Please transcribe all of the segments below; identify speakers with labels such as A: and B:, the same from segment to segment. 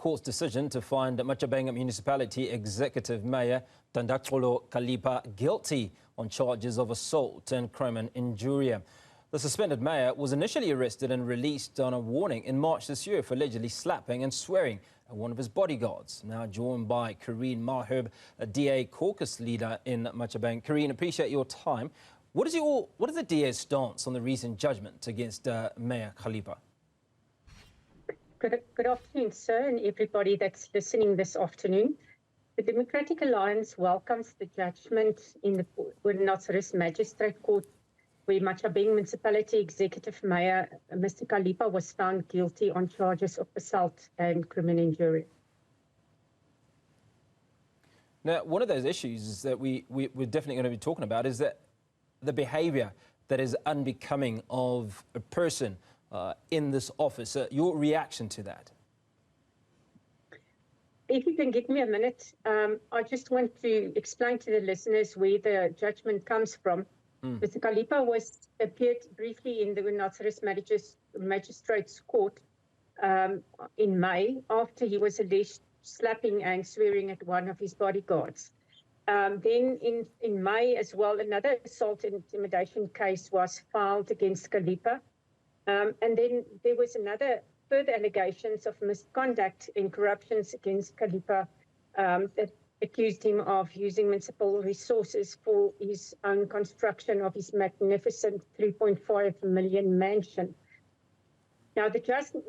A: court's decision to find Matjhabeng Municipality Executive Mayor Thanduxolo Khalipha guilty on charges of assault and crime and injury. The suspended mayor was initially arrested and released on a warning in March this year for allegedly slapping and swearing at one of his bodyguards. Now joined by Coreen Malherbe, a DA caucus leader in Matjhabeng. Coreen, appreciate your time. What is the DA's stance on the recent judgment against Mayor Khalipha?
B: Good afternoon, sir, and everybody that's listening this afternoon. The Democratic Alliance welcomes the judgment in the Newzroom Magistrate Court, where Matjhabeng Municipality Executive Mayor Mr. Khalipha was found guilty on charges of assault and criminal injury.
A: Now, one of those issues that we're definitely going to be talking about is that the behaviour that is unbecoming of a person in this office. Your reaction to that?
B: If you can give me a minute, I just want to explain to the listeners where the judgment comes from. Mr. Khalipha appeared briefly in the Newzroom Magistrates Court in May after he was alleged slapping and swearing at one of his bodyguards. Then in May as well, another assault and intimidation case was filed against Khalipha. And then there was further allegations of misconduct and corruptions against Khalipha that accused him of using municipal resources for his own construction of his magnificent 3.5 million mansion. Now, the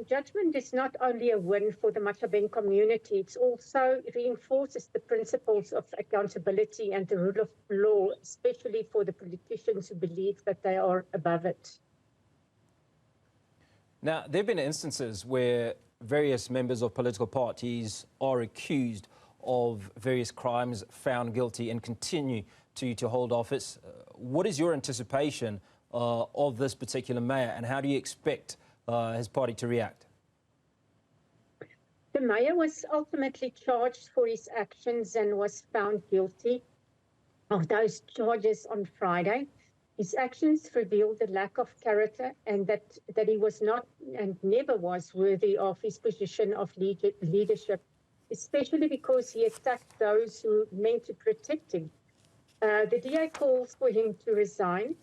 B: judgment is not only a win for the Matjhabeng community, it also reinforces the principles of accountability and the rule of law, especially for the politicians who believe that they are above it.
A: Now, there have been instances where various members of political parties are accused of various crimes, found guilty, and continue to hold office. What is your anticipation of this particular mayor, and how do you expect his party to react?
B: The mayor was ultimately charged for his actions and was found guilty of those charges on Friday. His actions revealed a lack of character and that he was not and never was worthy of his position of leadership, especially because he attacked those who meant to protect him. The DA calls for him to resign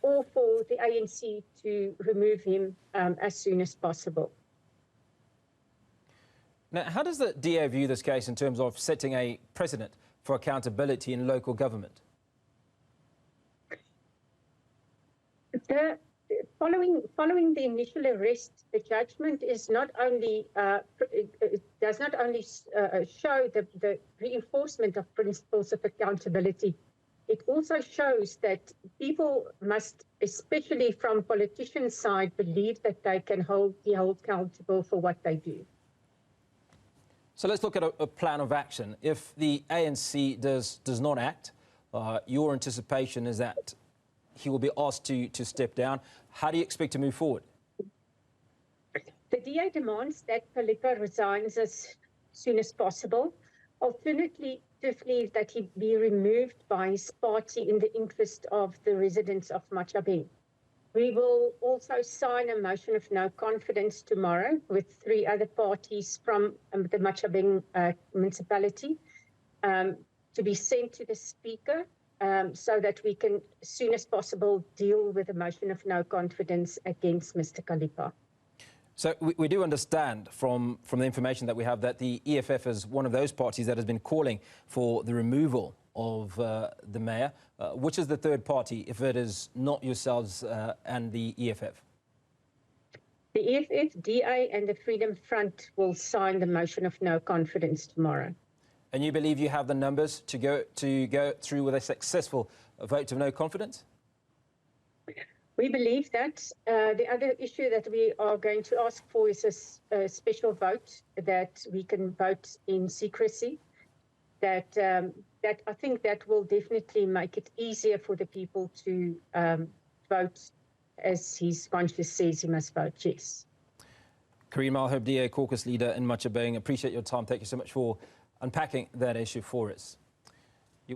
B: or for the ANC to remove him as soon as possible.
A: Now, how does the DA view this case in terms of setting a precedent for accountability in local government?
B: Following the initial arrest, the judgment is not only does not only show the reinforcement of principles of accountability, it also shows that people must, especially from politicians' side, believe that they can be held accountable for what they do.
A: So let's look at a plan of action. If the ANC does not act, your anticipation is that he will be asked to step down. How do you expect to move forward?
B: The DA demands that Khalipha resigns as soon as possible. Alternatively, that he be removed by his party in the interest of the residents of Matjhabeng. We will also sign a motion of no confidence tomorrow with 3 other parties from the Matjhabeng municipality to be sent to the Speaker, so that we can, as soon as possible, deal with a motion of no confidence against Mr. Khalipha.
A: So we do understand from the information that we have that the EFF is one of those parties that has been calling for the removal of the mayor. Which is the third party, if it is not yourselves and the EFF?
B: The EFF, DA and the Freedom Front will sign the motion of no confidence tomorrow.
A: And you believe you have the numbers to go through with a successful vote of no confidence?
B: We believe that. The other issue that we are going to ask for is a special vote, that we can vote in secrecy. That I think that will definitely make it easier for the people to vote as his conscience says he must vote yes.
A: Coreen Malherbe, DA caucus leader in Matjhabeng, appreciate your time. Thank you so much for unpacking that issue for us.